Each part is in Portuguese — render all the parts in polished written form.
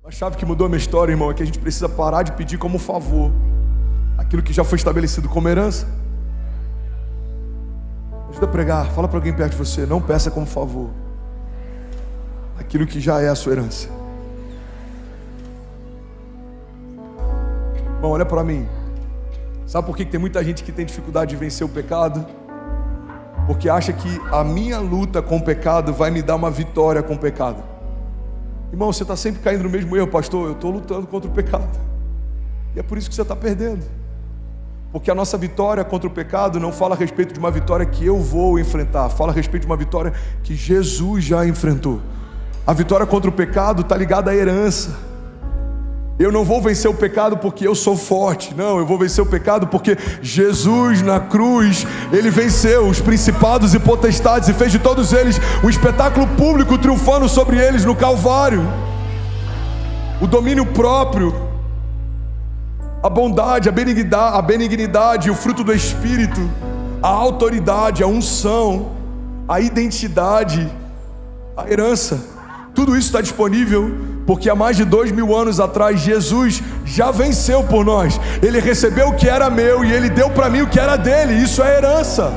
A chave que mudou a minha história, irmão, é que a gente precisa parar de pedir como favor aquilo que já foi estabelecido como herança. Ajuda a pregar, fala para alguém perto de você, não peça como favor aquilo que já é a sua herança. Irmão, olha para mim. Sabe por que tem muita gente que tem dificuldade de vencer o pecado? Porque acha que a minha luta com o pecado vai me dar uma vitória com o pecado. Irmão, você está sempre caindo no mesmo erro, pastor. Eu estou lutando contra o pecado. E é por isso que você está perdendo. Porque a nossa vitória contra o pecado não fala a respeito de uma vitória que eu vou enfrentar. Fala a respeito de uma vitória que Jesus já enfrentou. A vitória contra o pecado está ligada à herança. Eu não vou vencer o pecado porque eu sou forte. Não, eu vou vencer o pecado porque Jesus na cruz, Ele venceu os principados e potestades e fez de todos eles um espetáculo público, triunfando sobre eles no Calvário. O domínio próprio, a bondade, a benignidade, o fruto do Espírito, a autoridade, a unção, a identidade, a herança. Tudo isso está disponível porque há mais de 2000 anos atrás Jesus já venceu por nós. Ele recebeu o que era meu e Ele deu para mim o que era dele. Isso é herança.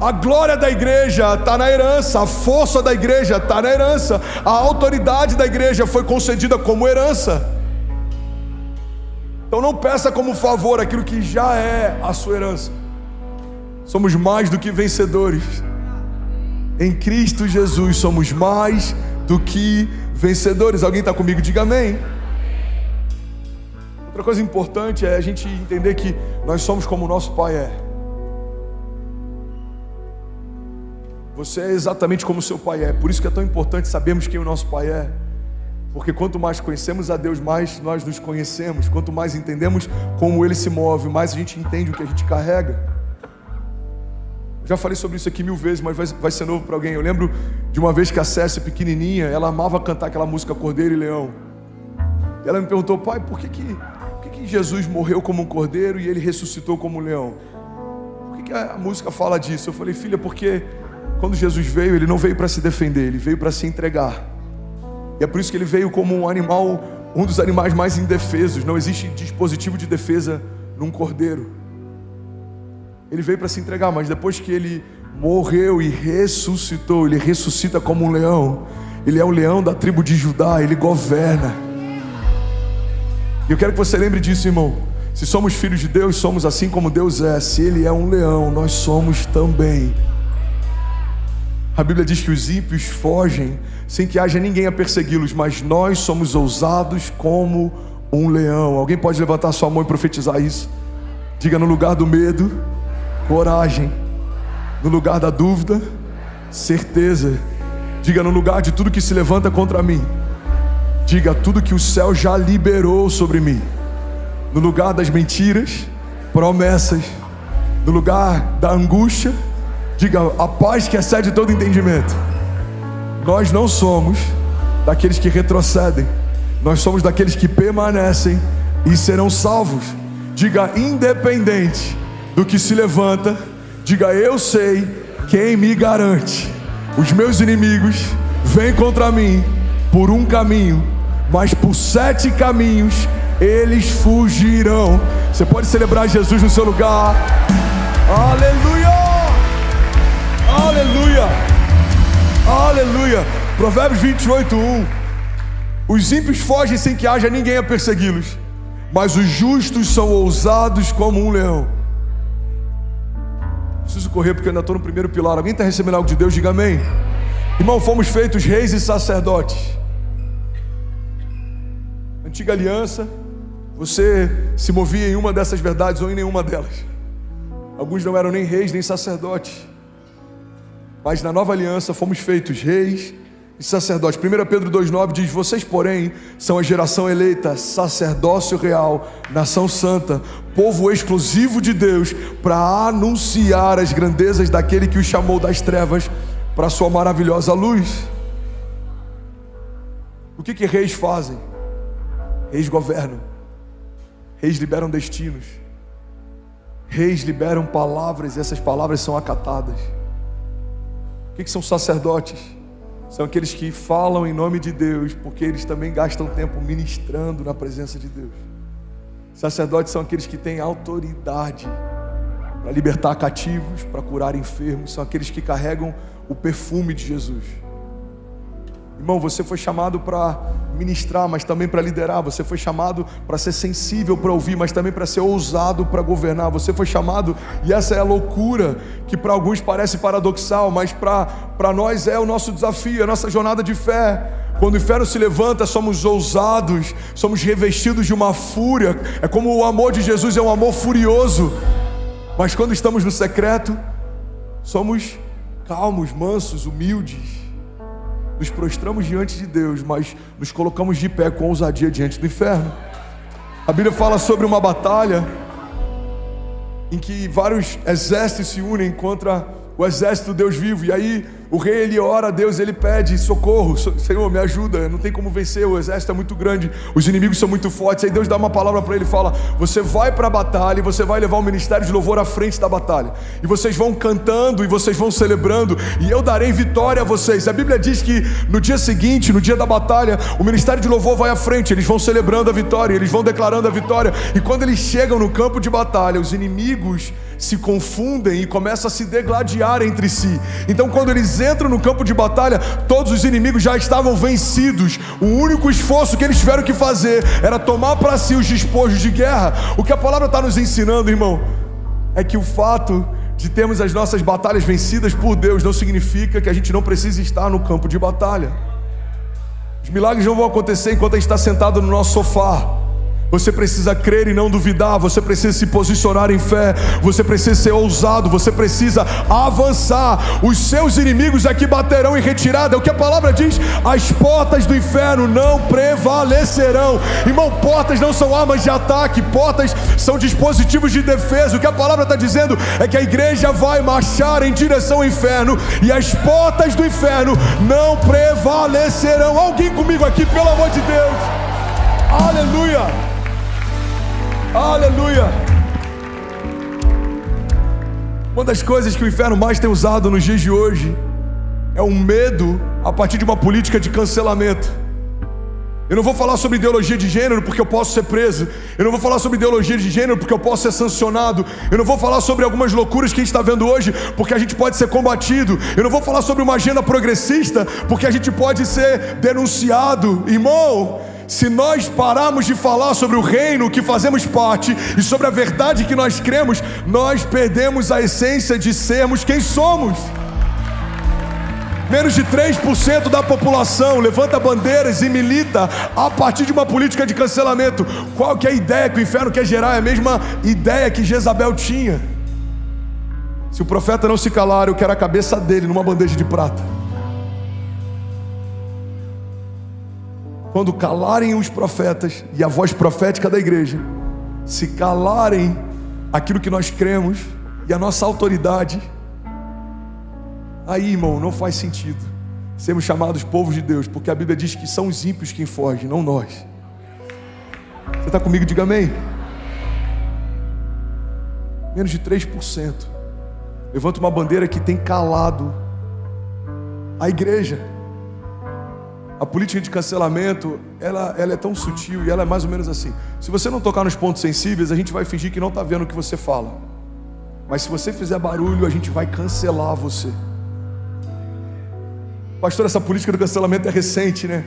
A glória da igreja está na herança, a força da igreja está na herança, a autoridade da igreja foi concedida como herança. Então não peça como favor aquilo que já é a sua herança. Somos mais do que vencedores. Em Cristo Jesus somos mais do que vencedores. Alguém está comigo? Diga amém. Outra coisa importante é a gente entender que nós somos como o nosso Pai é. Você é exatamente como o seu Pai é. Por isso que é tão importante sabermos quem o nosso Pai é. Porque quanto mais conhecemos a Deus, mais nós nos conhecemos. Quanto mais entendemos como Ele se move, mais a gente entende o que a gente carrega. Já falei sobre isso aqui 1000 vezes, mas vai ser novo para alguém. Eu lembro de uma vez que a Cécia, pequenininha, ela amava cantar aquela música Cordeiro e Leão. E ela me perguntou, pai, por que Jesus morreu como um cordeiro e Ele ressuscitou como um leão? Por que a música fala disso? Eu falei, filha, porque quando Jesus veio, Ele não veio para se defender, Ele veio para se entregar. E é por isso que Ele veio como um animal, um dos animais mais indefesos. Não existe dispositivo de defesa num cordeiro. Ele veio para se entregar, mas depois que Ele morreu e ressuscitou, Ele ressuscita como um leão. Ele é o leão da tribo de Judá, Ele governa. E eu quero que você lembre disso, irmão. Se somos filhos de Deus, somos assim como Deus é. Se Ele é um leão, nós somos também. A Bíblia diz que os ímpios fogem sem que haja ninguém a persegui-los, mas nós somos ousados como um leão. Alguém pode levantar sua mão e profetizar isso? Diga: no lugar do medo, coragem. No lugar da dúvida, certeza. Diga: no lugar de tudo que se levanta contra mim, diga: tudo que o céu já liberou sobre mim. No lugar das mentiras, promessas. No lugar da angústia, diga: a paz que excede todo entendimento. Nós não somos daqueles que retrocedem, nós somos daqueles que permanecem e serão salvos. Diga: independente do que se levanta, diga: eu sei quem me garante. Os meus inimigos vêm contra mim por um caminho, mas por 7 caminhos eles fugirão. Você pode celebrar Jesus no seu lugar. Aleluia! Aleluia! Aleluia! Provérbios 28:1. Os ímpios fogem sem que haja ninguém a persegui-los, mas os justos são ousados como um leão. Preciso correr porque eu ainda estou no primeiro pilar. Alguém está recebendo algo de Deus? Diga amém. Irmão, fomos feitos reis e sacerdotes. Antiga aliança, você se movia em uma dessas verdades ou em nenhuma delas. Alguns não eram nem reis nem sacerdotes. Mas na nova aliança fomos feitos reis e sacerdotes. 1 Pedro 2,9 diz: vocês, porém, são a geração eleita, sacerdócio real, nação santa, povo exclusivo de Deus, para anunciar as grandezas daquele que os chamou das trevas para a sua maravilhosa luz. O que reis fazem? Reis governam. Reis liberam destinos. Reis liberam palavras e essas palavras são acatadas. O que são sacerdotes? são aqueles que falam em nome de Deus, porque eles também gastam tempo ministrando na presença de Deus. Sacerdotes são aqueles que têm autoridade para libertar cativos, para curar enfermos, são aqueles que carregam o perfume de Jesus. Irmão, você foi chamado para ministrar, mas também para liderar. Você foi chamado para ser sensível para ouvir, mas também para ser ousado para governar. Você foi chamado, e essa é a loucura que para alguns parece paradoxal, mas para nós é o nosso desafio, a nossa jornada de fé. Quando o inferno se levanta, somos ousados, somos revestidos de uma fúria. É como o amor de Jesus é um amor furioso. Mas quando estamos no secreto, somos calmos, mansos, humildes. Nos prostramos diante de Deus, mas nos colocamos de pé com ousadia diante do inferno. A Bíblia fala sobre uma batalha em que vários exércitos se unem contra o exército do Deus vivo. E aí o rei, ele ora a Deus, ele pede socorro. Senhor, me ajuda, não tem como vencer, o exército é muito grande, os inimigos são muito fortes. Aí Deus dá uma palavra para ele, fala: você vai para a batalha e você vai levar o ministério de louvor à frente da batalha, e vocês vão cantando e vocês vão celebrando, e eu darei vitória a vocês. A Bíblia diz que no dia seguinte, no dia da batalha, o ministério de louvor vai à frente, eles vão celebrando a vitória, eles vão declarando a vitória. E quando eles chegam no campo de batalha, os inimigos se confundem e começam a se degladiar entre si. Então quando eles entram no campo de batalha, todos os inimigos já estavam vencidos. O único esforço que eles tiveram que fazer era tomar para si os despojos de guerra. O que a palavra está nos ensinando, irmão, é que o fato de termos as nossas batalhas vencidas por Deus não significa que a gente não precisa estar no campo de batalha. Os milagres não vão acontecer enquanto a gente está sentado no nosso sofá. Você precisa crer e não duvidar, você precisa se posicionar em fé, você precisa ser ousado, você precisa avançar. Os seus inimigos aqui baterão em retirada, é o que a palavra diz: as portas do inferno não prevalecerão. Irmão, portas não são armas de ataque, portas são dispositivos de defesa. O que a palavra está dizendo é que a igreja vai marchar em direção ao inferno, e as portas do inferno não prevalecerão. Alguém comigo aqui, pelo amor de Deus? Aleluia! Aleluia! Uma das coisas que o inferno mais tem usado nos dias de hoje é um medo a partir de uma política de cancelamento. Eu não vou falar sobre ideologia de gênero porque eu posso ser preso. Eu não vou falar sobre ideologia de gênero porque eu posso ser sancionado. Eu não vou falar sobre algumas loucuras que a gente está vendo hoje porque a gente pode ser combatido. Eu não vou falar sobre uma agenda progressista porque a gente pode ser denunciado. Irmão, se nós pararmos de falar sobre o reino que fazemos parte e sobre a verdade que nós cremos, nós perdemos a essência de sermos quem somos. Menos de 3% da população levanta bandeiras e milita a partir de uma política de cancelamento. Qual que é a ideia que o inferno quer gerar? É a mesma ideia que Jezabel tinha. Se o profeta não se calar, eu quero a cabeça dele numa bandeja de prata. Quando calarem os profetas e a voz profética da igreja, se calarem aquilo que nós cremos e a nossa autoridade, aí, irmão, não faz sentido sermos chamados povos de Deus, porque a Bíblia diz que são os ímpios quem fogem, não nós. Você está comigo? Diga amém. Menos de 3%. Levanta uma bandeira que tem calado a igreja. A política de cancelamento, ela é tão sutil e ela é mais ou menos assim: se você não tocar nos pontos sensíveis, a gente vai fingir que não está vendo o que você fala, mas se você fizer barulho, a gente vai cancelar você. Pastor, essa política do cancelamento é recente, né?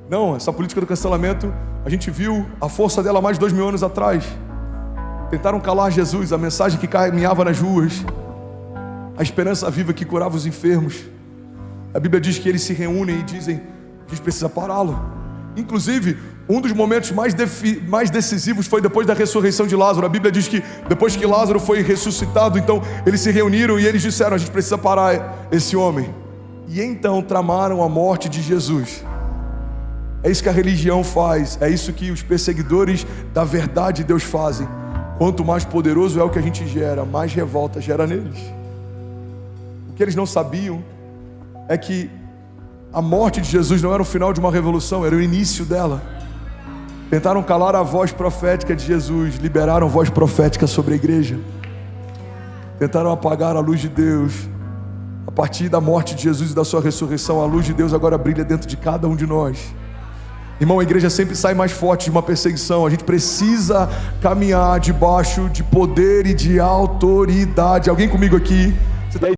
Não, essa política do cancelamento, a gente viu a força dela mais de 2000 anos atrás. Tentaram calar Jesus, a mensagem que caminhava nas ruas, a esperança viva que curava os enfermos. A Bíblia diz que eles se reúnem e dizem: a gente precisa pará-lo. Inclusive, um dos momentos mais decisivos foi depois da ressurreição de Lázaro. A Bíblia diz que depois que Lázaro foi ressuscitado, então eles se reuniram e eles disseram: a gente precisa parar esse homem. E então tramaram a morte de Jesus. É isso que a religião faz, é isso que os perseguidores da verdade de Deus fazem. Quanto mais poderoso é o que a gente gera, mais revolta gera neles. O que eles não sabiam é que a morte de Jesus não era o final de uma revolução, era o início dela. Tentaram calar a voz profética de Jesus, liberaram voz profética sobre a igreja. Tentaram apagar a luz de Deus, A partir da morte de Jesus e da sua ressurreição, a luz de Deus agora brilha dentro de cada um de nós. Irmão, a igreja sempre sai mais forte de uma perseguição. A gente precisa caminhar debaixo de poder e de autoridade. Alguém comigo aqui?